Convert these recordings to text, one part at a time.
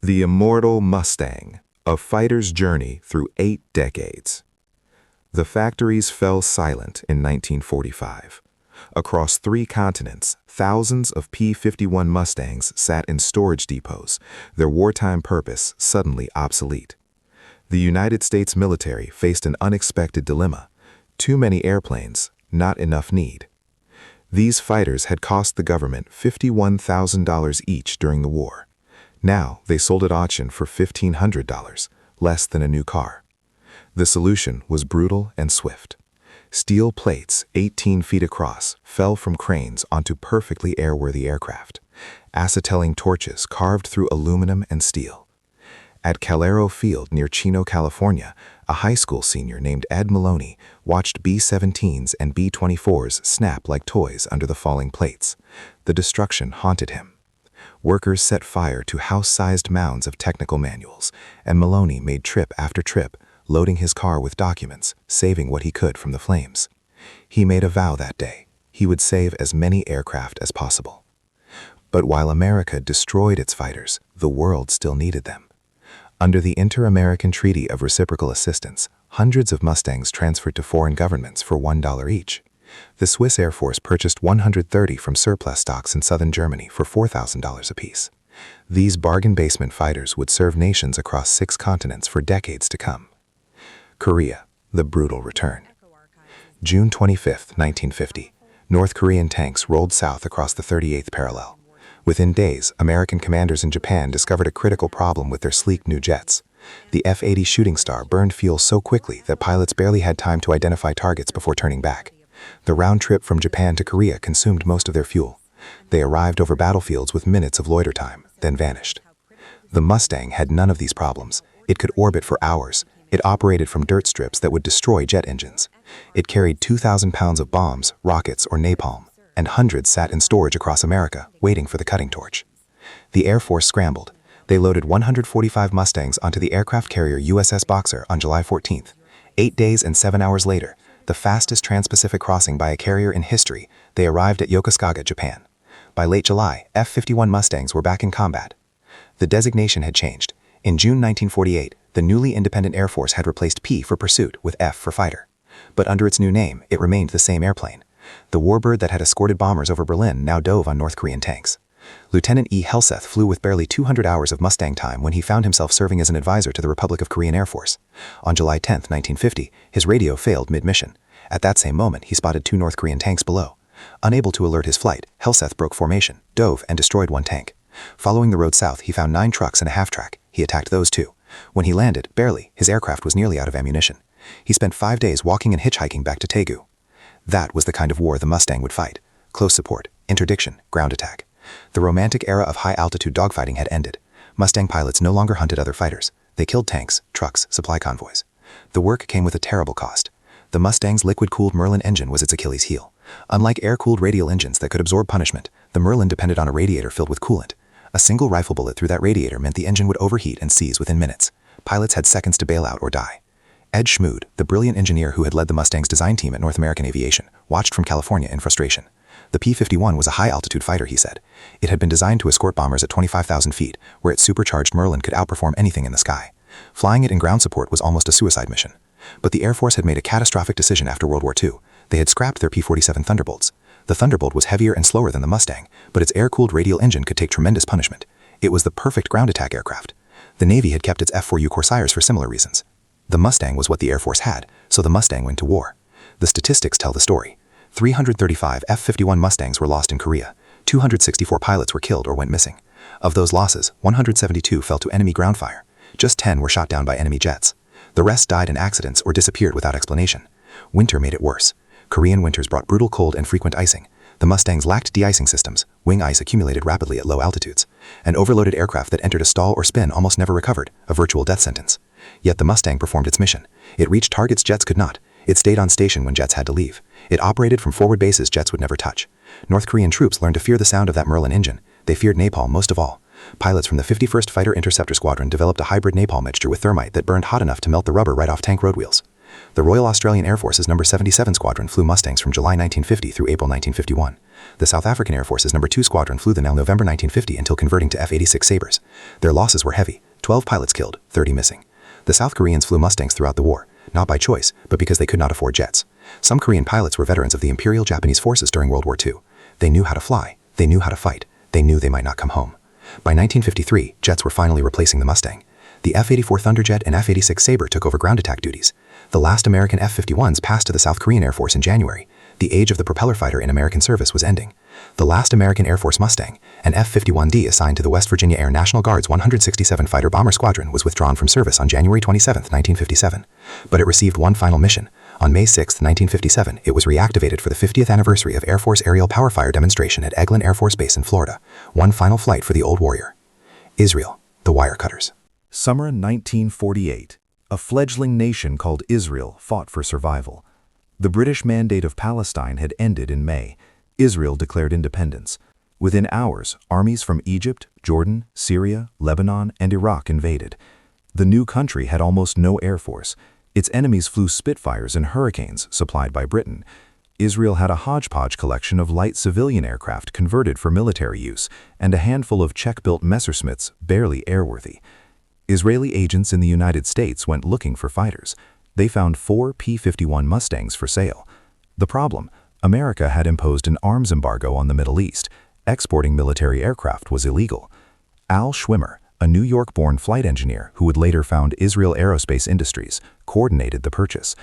The Immortal Mustang, a fighter's journey through 8 decades. The factories fell silent in 1945. Across 3 continents, thousands of P-51 Mustangs sat in storage depots, their wartime purpose suddenly obsolete. The United States military faced an unexpected dilemma: too many airplanes, not enough need. These fighters had cost the government $51,000 each during the war. Now they sold at auction for $1,500, less than a new car. The solution was brutal and swift. Steel plates 18 feet across fell from cranes onto perfectly airworthy aircraft. Acetylene torches carved through aluminum and steel. At Calero Field near Chino, California, a high school senior named Ed Maloney watched B-17s and B-24s snap like toys under the falling plates. The destruction haunted him. Workers set fire to house-sized mounds of technical manuals, and Maloney made trip after trip, loading his car with documents, saving what he could from the flames. He made a vow that day: he would save as many aircraft as possible. But while America destroyed its fighters, the world still needed them. Under the Inter-American Treaty of Reciprocal Assistance, hundreds of Mustangs transferred to foreign governments for $1 each. The Swiss Air Force purchased 130 from surplus stocks in southern Germany for $4,000 apiece. These bargain basement fighters would serve nations across 6 continents for decades to come. Korea, the brutal return. June 25, 1950, North Korean tanks rolled south across the 38th parallel. Within days, American commanders in Japan discovered a critical problem with their sleek new jets. The F-80 Shooting Star burned fuel so quickly that pilots barely had time to identify targets before turning back. The round trip from Japan to Korea consumed most of their fuel. They arrived over battlefields with minutes of loiter time, then vanished. The Mustang had none of these problems. It could orbit for hours. It operated from dirt strips that would destroy jet engines. It carried 2,000 pounds of bombs, rockets, or napalm, and hundreds sat in storage across America, waiting for the cutting torch. The Air Force scrambled. They loaded 145 Mustangs onto the aircraft carrier USS Boxer on July 14th. 8 days and 7 hours later, the fastest trans-Pacific crossing by a carrier in history, they arrived at Yokosuka, Japan. By late July, F-51 Mustangs were back in combat. The designation had changed. In June 1948, the newly independent Air Force had replaced P for pursuit with F for fighter. But under its new name, it remained the same airplane. The warbird that had escorted bombers over Berlin now dove on North Korean tanks. Lieutenant E. Helseth flew with barely 200 hours of Mustang time when he found himself serving as an advisor to the Republic of Korean Air Force. On July 10, 1950, his radio failed mid-mission. At that same moment, he spotted 2 North Korean tanks below. Unable to alert his flight, Helseth broke formation, dove, and destroyed 1 tank. Following the road south, he found 9 trucks and a half-track. He attacked those too. When he landed, barely, his aircraft was nearly out of ammunition. He spent 5 days walking and hitchhiking back to Daegu. That was the kind of war the Mustang would fight: close support, interdiction, ground attack. The romantic era of high-altitude dogfighting had ended. Mustang pilots no longer hunted other fighters. They killed tanks, trucks, supply convoys. The work came with a terrible cost. The Mustang's liquid-cooled Merlin engine was its Achilles heel. Unlike air-cooled radial engines that could absorb punishment, the Merlin depended on a radiator filled with coolant. A single rifle bullet through that radiator meant the engine would overheat and seize within minutes. Pilots had seconds to bail out or die. Ed Schmood, the brilliant engineer who had led the Mustang's design team at North American Aviation, watched from California in frustration. The P-51 was a high-altitude fighter, he said. It had been designed to escort bombers at 25,000 feet, where its supercharged Merlin could outperform anything in the sky. Flying it in ground support was almost a suicide mission. But the Air Force had made a catastrophic decision after World War II. They had scrapped their P-47 Thunderbolts. The Thunderbolt was heavier and slower than the Mustang, but its air-cooled radial engine could take tremendous punishment. It was the perfect ground attack aircraft. The Navy had kept its F-4U Corsairs for similar reasons. The Mustang was what the Air Force had, so the Mustang went to war. The statistics tell the story. 335 F-51 Mustangs were lost in Korea. 264 pilots were killed or went missing. Of those losses, 172 fell to enemy ground fire. Just 10 were shot down by enemy jets. The rest died in accidents or disappeared without explanation. Winter made it worse. Korean winters brought brutal cold and frequent icing. The Mustangs lacked de-icing systems. Wing ice accumulated rapidly at low altitudes. An overloaded aircraft that entered a stall or spin almost never recovered, a virtual death sentence. Yet the Mustang performed its mission. It reached targets jets could not. It stayed on station when jets had to leave. It operated from forward bases jets would never touch. North Korean troops learned to fear the sound of that Merlin engine. They feared napalm most of all. Pilots from the 51st Fighter Interceptor Squadron developed a hybrid napalm mixture with thermite that burned hot enough to melt the rubber right off tank road wheels. The Royal Australian Air Force's No. 77 Squadron flew Mustangs from July 1950 through April 1951. The South African Air Force's No. 2 Squadron flew them until November 1950 until converting to F-86 Sabres. Their losses were heavy, 12 pilots killed, 30 missing. The South Koreans flew Mustangs throughout the war, not by choice, but because they could not afford jets. Some Korean pilots were veterans of the Imperial Japanese forces during World War II. They knew how to fly, they knew how to fight, they knew they might not come home. By 1953, jets were finally replacing the Mustang. The F-84 Thunderjet and F-86 Sabre took over ground attack duties. The last American F-51s passed to the South Korean Air Force in January. The age of the propeller fighter in American service was ending. The last American Air Force Mustang, an F-51D assigned to the West Virginia Air National Guard's 167 Fighter Bomber Squadron, was withdrawn from service on January 27, 1957. But it received one final mission. On May 6, 1957, it was reactivated for the 50th anniversary of Air Force Aerial Power Fire demonstration at Eglin Air Force Base in Florida. One final flight for the Old Warrior. Israel, the Wirecutters. Summer 1948. A fledgling nation called Israel fought for survival. The British Mandate of Palestine had ended in May. Israel declared independence. Within hours, armies from Egypt, Jordan, Syria, Lebanon, and Iraq invaded. The new country had almost no air force. Its enemies flew Spitfires and Hurricanes supplied by Britain. Israel had a hodgepodge collection of light civilian aircraft converted for military use, and a handful of Czech-built Messerschmitts barely airworthy. Israeli agents in the United States went looking for fighters. They found 4 P-51 Mustangs for sale. The problem: America had imposed an arms embargo on the Middle East. Exporting military aircraft was illegal. Al Schwimmer, a New York-born flight engineer who would later found Israel Aerospace Industries, coordinated the purchase.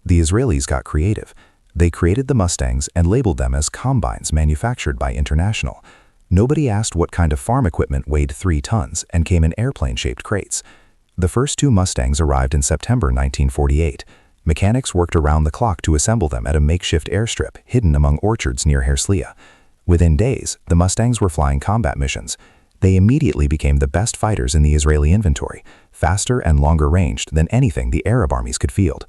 The Israelis got creative. They created the Mustangs and labeled them as combines manufactured by International. Nobody asked what kind of farm equipment weighed 3 tons and came in airplane-shaped crates. The first 2 Mustangs arrived in September 1948. Mechanics worked around the clock to assemble them at a makeshift airstrip hidden among orchards near Herzliya. Within days, the Mustangs were flying combat missions. They immediately became the best fighters in the Israeli inventory, faster and longer ranged than anything the Arab armies could field.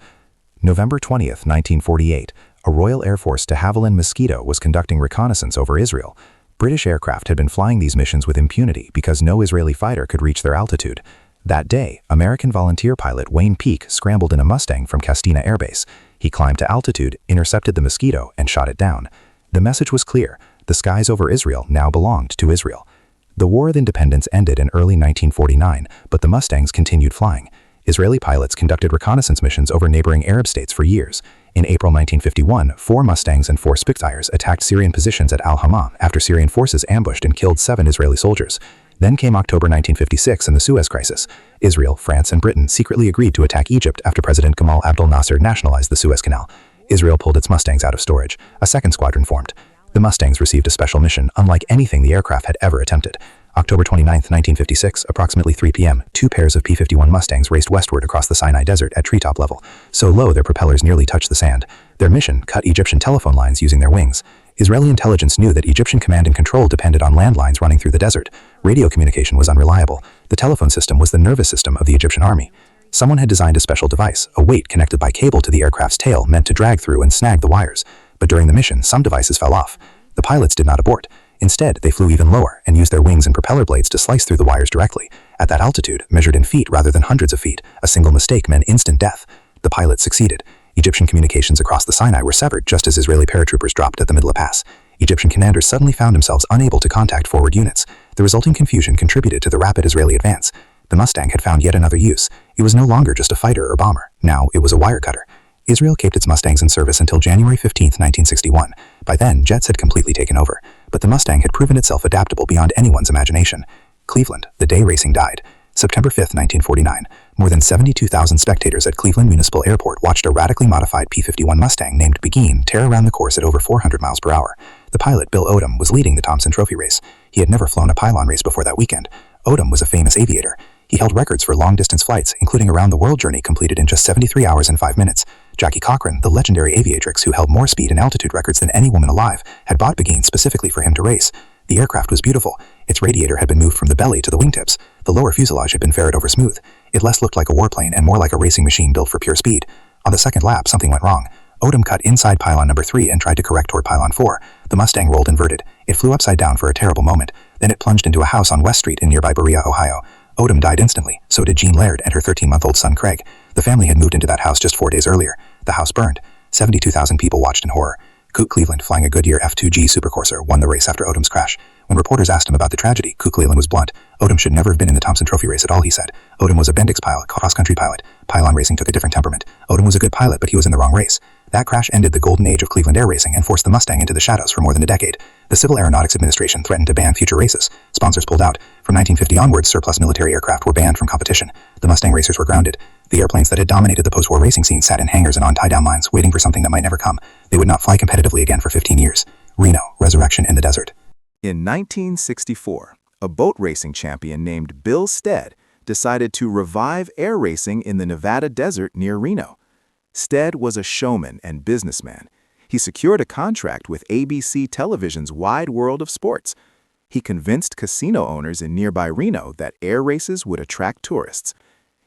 November 20, 1948, a Royal Air Force de Havilland Mosquito was conducting reconnaissance over Israel. British aircraft had been flying these missions with impunity because no Israeli fighter could reach their altitude. That day, American volunteer pilot Wayne Peake scrambled in a Mustang from Castina Air Base. He climbed to altitude, intercepted the Mosquito, and shot it down. The message was clear: the skies over Israel now belonged to Israel. The War of Independence ended in early 1949, but the Mustangs continued flying. Israeli pilots conducted reconnaissance missions over neighboring Arab states for years. In April 1951, 4 Mustangs and 4 Spitfires attacked Syrian positions at Al-Hammam after Syrian forces ambushed and killed 7 Israeli soldiers. Then came October 1956 and the Suez Crisis. Israel, France, and Britain secretly agreed to attack Egypt after President Gamal Abdel Nasser nationalized the Suez Canal. Israel pulled its Mustangs out of storage. A second squadron formed. The Mustangs received a special mission, unlike anything the aircraft had ever attempted. October 29, 1956, approximately 3 p.m., 2 pairs of P-51 Mustangs raced westward across the Sinai Desert at treetop level, so low their propellers nearly touched the sand. Their mission: cut Egyptian telephone lines using their wings. Israeli intelligence knew that Egyptian command and control depended on landlines running through the desert. Radio communication was unreliable. The telephone system was the nervous system of the Egyptian army. Someone had designed a special device, a weight connected by cable to the aircraft's tail meant to drag through and snag the wires. But during the mission, some devices fell off. The pilots did not abort. Instead, they flew even lower and used their wings and propeller blades to slice through the wires directly. At that altitude, measured in feet rather than hundreds of feet, a single mistake meant instant death. The pilots succeeded. Egyptian communications across the Sinai were severed just as Israeli paratroopers dropped at the middle of pass. Egyptian commanders suddenly found themselves unable to contact forward units. The resulting confusion contributed to the rapid Israeli advance. The Mustang had found yet another use. It was no longer just a fighter or bomber. Now it was a wire cutter. Israel kept its Mustangs in service until January 15, 1961. By then, jets had completely taken over. But the Mustang had proven itself adaptable beyond anyone's imagination. Cleveland, the day racing died. September 5, 1949. More than 72,000 spectators at Cleveland Municipal Airport watched a radically modified P-51 Mustang named Bugonia tear around the course at over 400 miles per hour. The pilot, Bill Odom, was leading the Thompson Trophy race. He had never flown a pylon race before that weekend. Odom was a famous aviator. He held records for long-distance flights, including a round-the-world journey completed in just 73 hours and 5 minutes. Jackie Cochran, the legendary aviatrix who held more speed and altitude records than any woman alive, had bought Bugonia specifically for him to race. The aircraft was beautiful. Its radiator had been moved from the belly to the wingtips. The lower fuselage had been ferried over smooth. It less looked like a warplane and more like a racing machine built for pure speed. On the second lap, something went wrong. Odom cut inside pylon number 3 and tried to correct toward pylon 4. The Mustang rolled inverted. It flew upside down for a terrible moment. Then it plunged into a house on West Street in nearby Berea, Ohio. Odom died instantly. So did Jean Laird and her 13-month-old son Craig. The family had moved into that house just 4 days earlier. The house burned. 72,000 people watched in horror. Coot Cleveland, flying a Goodyear F2G Supercourser, won the race after Odom's crash. When reporters asked him about the tragedy, Coot Cleveland was blunt. Odom should never have been in the Thompson Trophy race at all, he said. Odom was a Bendix pilot, cross-country pilot. Pylon racing took a different temperament. Odom was a good pilot, but he was in the wrong race. That crash ended the golden age of Cleveland air racing and forced the Mustang into the shadows for more than a decade. The Civil Aeronautics Administration threatened to ban future races. Sponsors pulled out. From 1950 onwards, surplus military aircraft were banned from competition. The Mustang racers were grounded. The airplanes that had dominated the post-war racing scene sat in hangars and on tie-down lines, waiting for something that might never come. They would not fly competitively again for 15 years. Reno, resurrection in the desert. In 1964, a boat racing champion named Bill Stead decided to revive air racing in the Nevada desert near Reno. Stead was a showman and businessman. He secured a contract with ABC Television's Wide World of Sports. He convinced casino owners in nearby Reno that air races would attract tourists.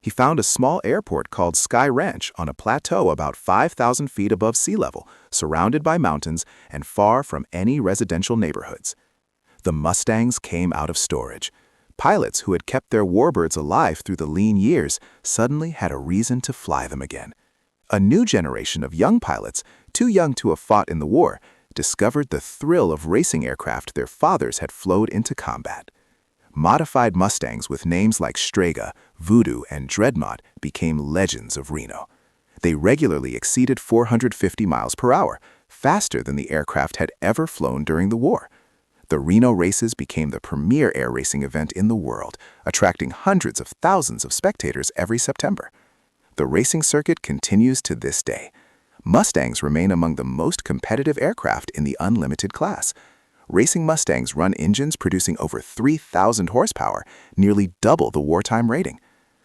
He found a small airport called Sky Ranch on a plateau about 5,000 feet above sea level, surrounded by mountains and far from any residential neighborhoods. The Mustangs came out of storage. Pilots who had kept their warbirds alive through the lean years suddenly had a reason to fly them again. A new generation of young pilots, too young to have fought in the war, discovered the thrill of racing aircraft their fathers had flown into combat. Modified Mustangs with names like Strega, Voodoo, and Dreadnought became legends of Reno. They regularly exceeded 450 miles per hour, faster than the aircraft had ever flown during the war. The Reno races became the premier air racing event in the world, attracting hundreds of thousands of spectators every September. The racing circuit continues to this day. Mustangs remain among the most competitive aircraft in the unlimited class. Racing Mustangs run engines producing over 3,000 horsepower, nearly double the wartime rating.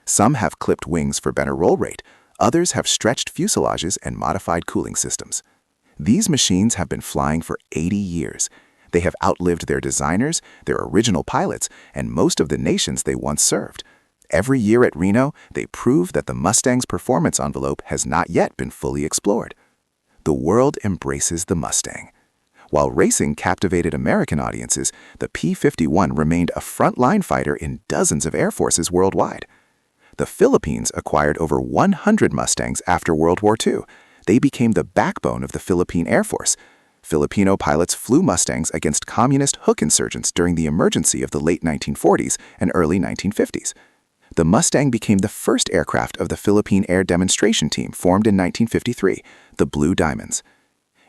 Some have clipped wings for better roll rate. Others have stretched fuselages and modified cooling systems. These machines have been flying for 80 years. They have outlived their designers, their original pilots, and most of the nations they once served. Every year at Reno, they prove that the Mustang's performance envelope has not yet been fully explored. The world embraces the Mustang. While racing captivated American audiences, the P-51 remained a frontline fighter in dozens of air forces worldwide. The Philippines acquired over 100 Mustangs after World War II. They became the backbone of the Philippine Air Force. Filipino pilots flew Mustangs against communist hook insurgents during the emergency of the late 1940s and early 1950s. The Mustang became the first aircraft of the Philippine Air Demonstration Team formed in 1953, the Blue Diamonds.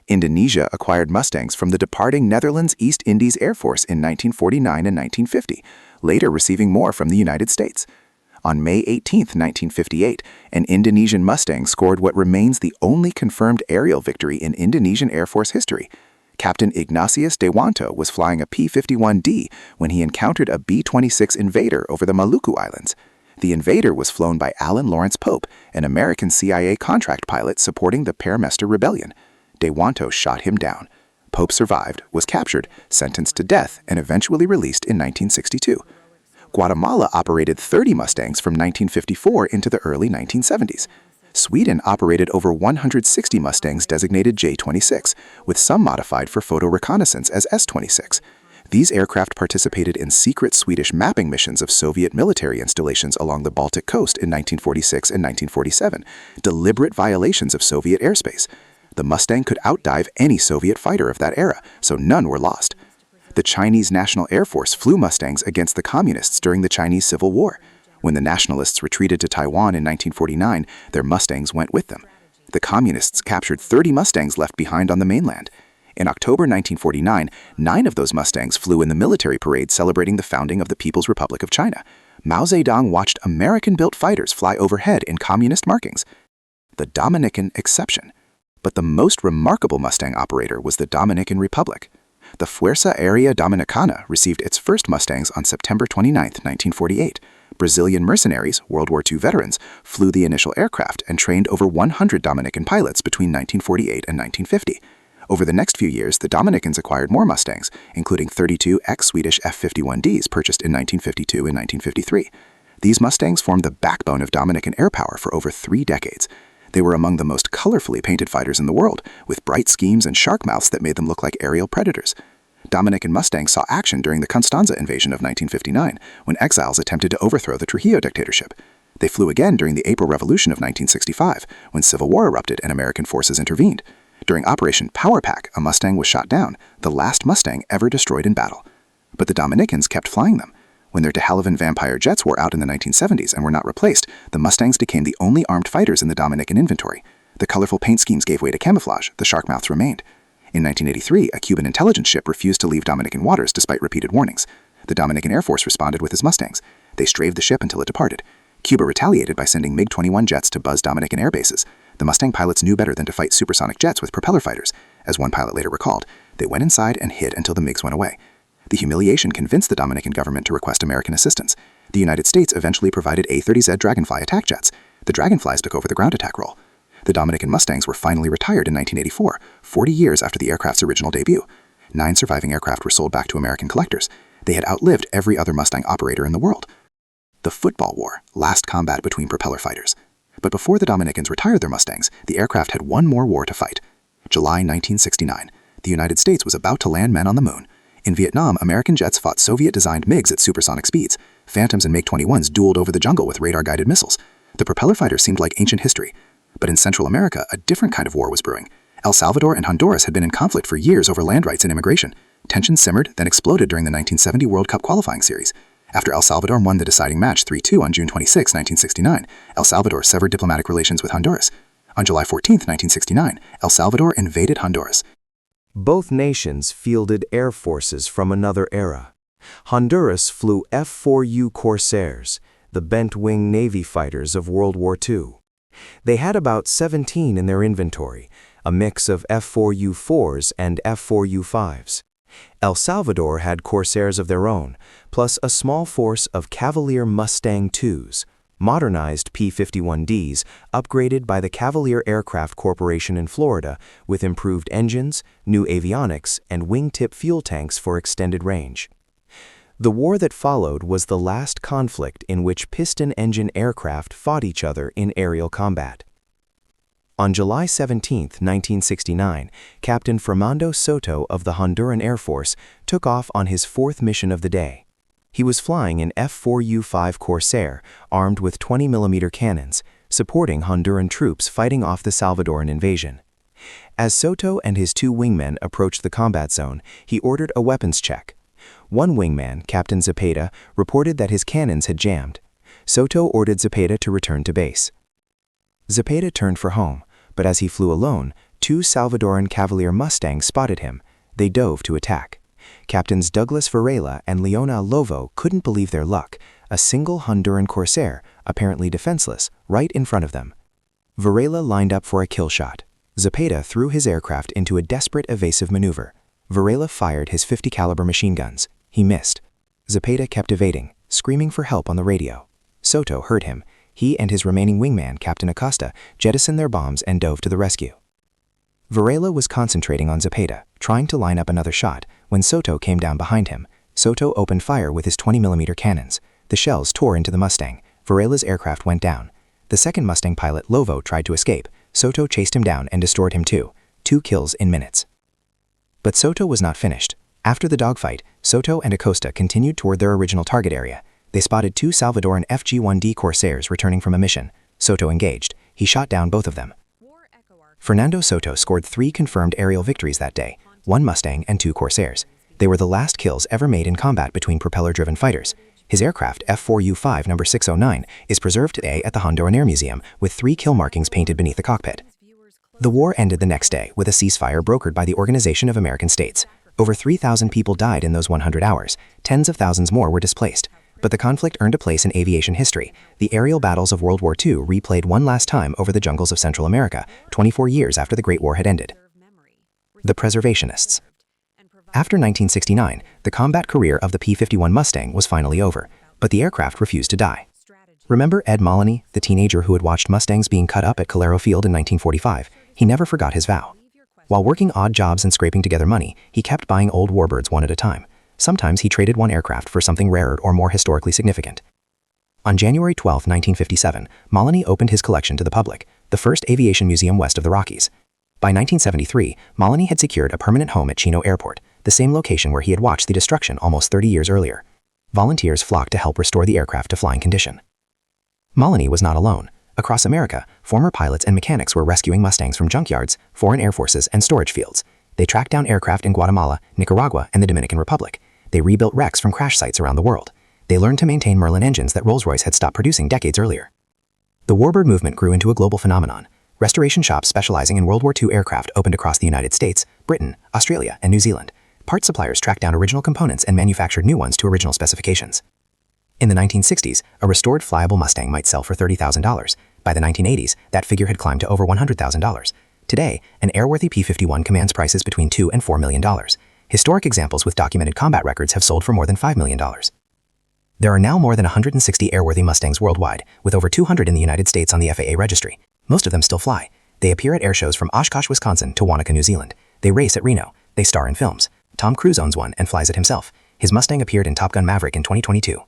Indonesia acquired Mustangs from the departing Netherlands East Indies Air Force in 1949 and 1950, later receiving more from the United States. On May 18, 1958, an Indonesian Mustang scored what remains the only confirmed aerial victory in Indonesian Air Force history. Captain Ignatius Dewanto was flying a P-51D when he encountered a B-26 Invader over the Maluku Islands. The Invader was flown by Alan Lawrence Pope, an American CIA contract pilot supporting the Paramester Rebellion. Dewanto shot him down. Pope survived, was captured, sentenced to death, and eventually released in 1962. Guatemala operated 30 Mustangs from 1954 into the early 1970s. Sweden operated over 160 Mustangs designated J-26, with some modified for photo reconnaissance as S-26. These aircraft participated in secret Swedish mapping missions of Soviet military installations along the Baltic coast in 1946 and 1947, deliberate violations of Soviet airspace. The Mustang could outdive any Soviet fighter of that era, so none were lost. The Chinese National Air Force flew Mustangs against the Communists during the Chinese Civil War. When the Nationalists retreated to Taiwan in 1949, their Mustangs went with them. The Communists captured 30 Mustangs left behind on the mainland. In October 1949, 9 of those Mustangs flew in the military parade celebrating the founding of the People's Republic of China. Mao Zedong watched American-built fighters fly overhead in communist markings. The Dominican exception. But the most remarkable Mustang operator was the Dominican Republic. The Fuerza Aérea Dominicana received its first Mustangs on September 29, 1948. Brazilian mercenaries, World War II veterans, flew the initial aircraft and trained over 100 Dominican pilots between 1948 and 1950. Over the next few years, the Dominicans acquired more Mustangs, including 32 ex-Swedish F-51Ds purchased in 1952 and 1953. These Mustangs formed the backbone of Dominican air power for over 3 decades. They were among the most colorfully painted fighters in the world, with bright schemes and shark mouths that made them look like aerial predators. Dominican Mustangs saw action during the Constanza invasion of 1959, when exiles attempted to overthrow the Trujillo dictatorship. They flew again during the April Revolution of 1965, when civil war erupted and American forces intervened. During Operation Power Pack, a Mustang was shot down, the last Mustang ever destroyed in battle. But the Dominicans kept flying them. When their de Havilland Vampire jets wore out in the 1970s and were not replaced, the Mustangs became the only armed fighters in the Dominican inventory. The colorful paint schemes gave way to camouflage, the shark mouths remained. In 1983, a Cuban intelligence ship refused to leave Dominican waters despite repeated warnings. The Dominican Air Force responded with his Mustangs. They strafed the ship until it departed. Cuba retaliated by sending MiG-21 jets to buzz Dominican air bases. The Mustang pilots knew better than to fight supersonic jets with propeller fighters. As one pilot later recalled, they went inside and hid until the MiGs went away. The humiliation convinced the Dominican government to request American assistance. The United States eventually provided A-30Z Dragonfly attack jets. The Dragonflies took over the ground attack role. The Dominican Mustangs were finally retired in 1984, 40 years after the aircraft's original debut. 9 surviving aircraft were sold back to American collectors. They had outlived every other Mustang operator in the world. The Football War, last combat between propeller fighters. But before the Dominicans retired their Mustangs, the aircraft had one more war to fight. July 1969. The United States was about to land men on the moon. In Vietnam, American jets fought Soviet-designed MiGs at supersonic speeds. Phantoms and MiG-21s dueled over the jungle with radar-guided missiles. The propeller fighters seemed like ancient history. But in Central America, a different kind of war was brewing. El Salvador and Honduras had been in conflict for years over land rights and immigration. Tensions simmered, then exploded during the 1970 World Cup qualifying series. After El Salvador won the deciding match 3-2 on June 26, 1969, El Salvador severed diplomatic relations with Honduras. On July 14, 1969, El Salvador invaded Honduras. Both nations fielded air forces from another era. Honduras flew F-4U Corsairs, the bent-wing Navy fighters of World War II. They had about 17 in their inventory, a mix of F-4U-4s and F-4U-5s. El Salvador had Corsairs of their own, plus a small force of Cavalier Mustang IIs, modernized P-51Ds, upgraded by the Cavalier Aircraft Corporation in Florida with improved engines, new avionics, and wingtip fuel tanks for extended range. The war that followed was the last conflict in which piston-engine aircraft fought each other in aerial combat. On July 17, 1969, Captain Fernando Soto of the Honduran Air Force took off on his 4th mission of the day. He was flying an F-4U-5 Corsair armed with 20mm cannons, supporting Honduran troops fighting off the Salvadoran invasion. As Soto and his 2 wingmen approached the combat zone, he ordered a weapons check. One wingman, Captain Zepeda, reported that his cannons had jammed. Soto ordered Zepeda to return to base. Zepeda turned for home, but as he flew alone, 2 Salvadoran Cavalier Mustangs spotted him. They dove to attack. Captains Douglas Varela and Leona Lovo couldn't believe their luck, a single Honduran Corsair, apparently defenseless, right in front of them. Varela lined up for a kill shot. Zepeda threw his aircraft into a desperate evasive maneuver. Varela fired his .50 caliber machine guns. He missed. Zepeda kept evading, screaming for help on the radio. Soto heard him. He and his remaining wingman, Captain Acosta, jettisoned their bombs and dove to the rescue. Varela was concentrating on Zepeda, trying to line up another shot, when Soto came down behind him. Soto opened fire with his 20mm cannons. The shells tore into the Mustang. Varela's aircraft went down. The second Mustang pilot, Lovo, tried to escape. Soto chased him down and destroyed him too. 2 kills in minutes. But Soto was not finished. After the dogfight, Soto and Acosta continued toward their original target area. They spotted 2 Salvadoran FG-1D Corsairs returning from a mission. Soto engaged. He shot down both of them. Fernando Soto scored 3 confirmed aerial victories that day, 1 Mustang and 2 Corsairs. They were the last kills ever made in combat between propeller-driven fighters. His aircraft, F-4U-5 No. 609, is preserved today at the Honduran Air Museum with 3 kill markings painted beneath the cockpit. The war ended the next day with a ceasefire brokered by the Organization of American States. Over 3,000 people died in those 100 hours. Tens of thousands more were displaced. But the conflict earned a place in aviation history. The aerial battles of World War II replayed one last time over the jungles of Central America, 24 years after the Great War had ended. The Preservationists. After 1969, the combat career of the P-51 Mustang was finally over, but the aircraft refused to die. Remember Ed Moloney, the teenager who had watched Mustangs being cut up at Calero Field in 1945? He never forgot his vow. While working odd jobs and scraping together money, he kept buying old warbirds one at a time. Sometimes he traded one aircraft for something rarer or more historically significant. On January 12, 1957, Moloney opened his collection to the public, the first aviation museum west of the Rockies. By 1973, Moloney had secured a permanent home at Chino Airport, the same location where he had watched the destruction almost 30 years earlier. Volunteers flocked to help restore the aircraft to flying condition. Moloney was not alone. Across America, former pilots and mechanics were rescuing Mustangs from junkyards, foreign air forces, and storage fields. They tracked down aircraft in Guatemala, Nicaragua, and the Dominican Republic. They rebuilt wrecks from crash sites around the world. They learned to maintain Merlin engines that Rolls-Royce had stopped producing decades earlier. The warbird movement grew into a global phenomenon. Restoration shops specializing in World War II aircraft opened across the United States, Britain, Australia, and New Zealand. Part suppliers tracked down original components and manufactured new ones to original specifications. In the 1960s, a restored flyable Mustang might sell for $30,000. By the 1980s, that figure had climbed to over $100,000. Today, an airworthy P-51 commands prices between $2 and $4 million. Historic examples with documented combat records have sold for more than $5 million. There are now more than 160 airworthy Mustangs worldwide, with over 200 in the United States on the FAA registry. Most of them still fly. They appear at air shows from Oshkosh, Wisconsin to Wanaka, New Zealand. They race at Reno. They star in films. Tom Cruise owns one and flies it himself. His Mustang appeared in Top Gun Maverick in 2022.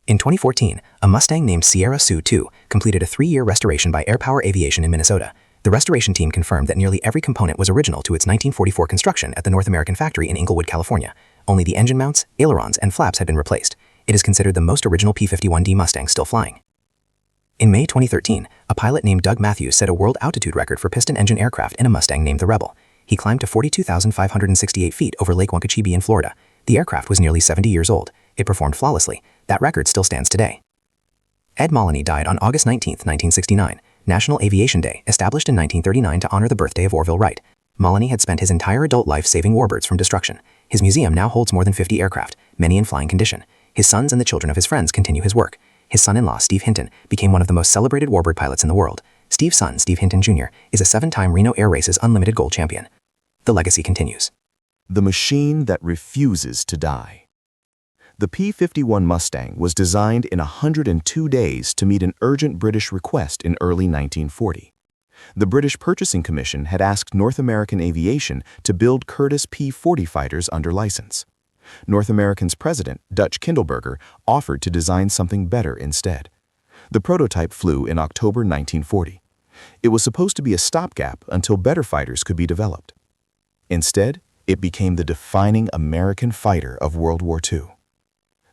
In 2014, a Mustang named Sierra Sioux II completed a 3-year restoration by Air Power Aviation in Minnesota. The restoration team confirmed that nearly every component was original to its 1944 construction at the North American factory in Inglewood, California. Only the engine mounts, ailerons, and flaps had been replaced. It is considered the most original P-51D Mustang still flying. In May 2013, a pilot named Doug Matthews set a world altitude record for piston engine aircraft in a Mustang named the Rebel. He climbed to 42,568 feet over Lake Wankachibi in Florida. The aircraft was nearly 70 years old. It performed flawlessly. That record still stands today. Ed Moloney died on August 19, 1969, National Aviation Day, established in 1939 to honor the birthday of Orville Wright. Moloney had spent his entire adult life saving warbirds from destruction. His museum now holds more than 50 aircraft, many in flying condition. His sons and the children of his friends continue his work. His son-in-law, Steve Hinton, became one of the most celebrated warbird pilots in the world. Steve's son, Steve Hinton Jr., is a 7-time Reno Air Races Unlimited Gold champion. The legacy continues. The machine that refuses to die. The P-51 Mustang was designed in 102 days to meet an urgent British request in early 1940. The British Purchasing Commission had asked North American Aviation to build Curtiss P-40 fighters under license. North American's president, Dutch Kindleberger, offered to design something better instead. The prototype flew in October 1940. It was supposed to be a stopgap until better fighters could be developed. Instead, it became the defining American fighter of World War II.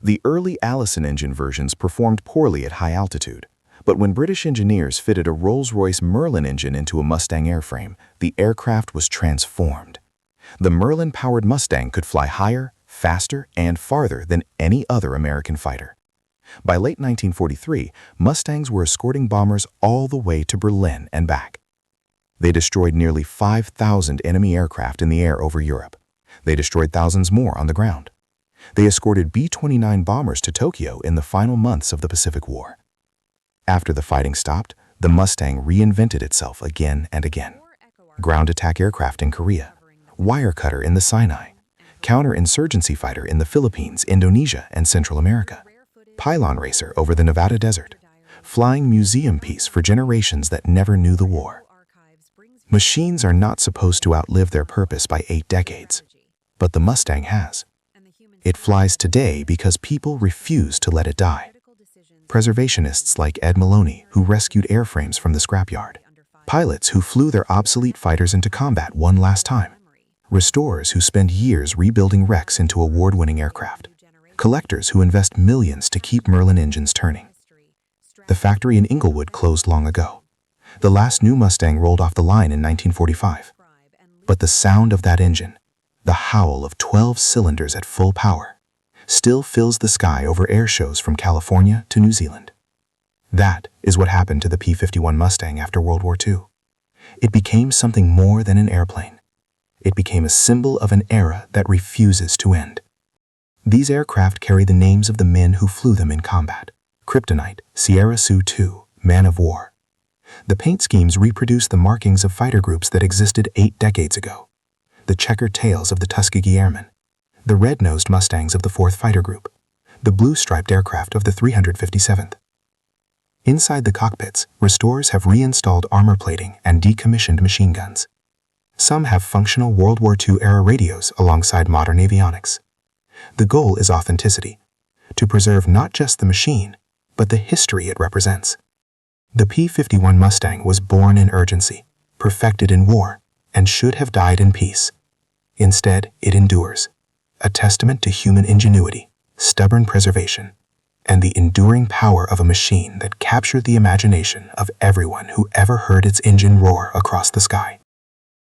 The early Allison engine versions performed poorly at high altitude, but when British engineers fitted a Rolls-Royce Merlin engine into a Mustang airframe, the aircraft was transformed. The Merlin-powered Mustang could fly higher, faster, and farther than any other American fighter. By late 1943, Mustangs were escorting bombers all the way to Berlin and back. They destroyed nearly 5,000 enemy aircraft in the air over Europe. They destroyed thousands more on the ground. They escorted B-29 bombers to Tokyo in the final months of the Pacific War. After the fighting stopped, the Mustang reinvented itself again and again. Ground attack aircraft in Korea, wire cutter in the Sinai, counterinsurgency fighter in the Philippines, Indonesia, and Central America, pylon racer over the Nevada desert, flying museum piece for generations that never knew the war. Machines are not supposed to outlive their purpose by 8 decades, but the Mustang has. It flies today because people refuse to let it die. Preservationists like Ed Moloney, who rescued airframes from the scrapyard. Pilots who flew their obsolete fighters into combat one last time. Restorers who spend years rebuilding wrecks into award-winning aircraft. Collectors who invest millions to keep Merlin engines turning. The factory in Inglewood closed long ago. The last new Mustang rolled off the line in 1945. But the sound of that engine, the howl of 12 cylinders at full power, still fills the sky over air shows from California to New Zealand. That is what happened to the P-51 Mustang after World War II. It became something more than an airplane. It became a symbol of an era that refuses to end. These aircraft carry the names of the men who flew them in combat. Kryptonite, Sierra Sioux II, Man of War. The paint schemes reproduce the markings of fighter groups that existed 8 decades ago. The checkered tails of the Tuskegee Airmen, the red-nosed Mustangs of the 4th Fighter Group, the blue-striped aircraft of the 357th. Inside the cockpits, restorers have reinstalled armor plating and decommissioned machine guns. Some have functional World War II-era radios alongside modern avionics. The goal is authenticity, to preserve not just the machine, but the history it represents. The P-51 Mustang was born in urgency, perfected in war, and should have died in peace. Instead, it endures, a testament to human ingenuity, stubborn preservation, and the enduring power of a machine that captured the imagination of everyone who ever heard its engine roar across the sky.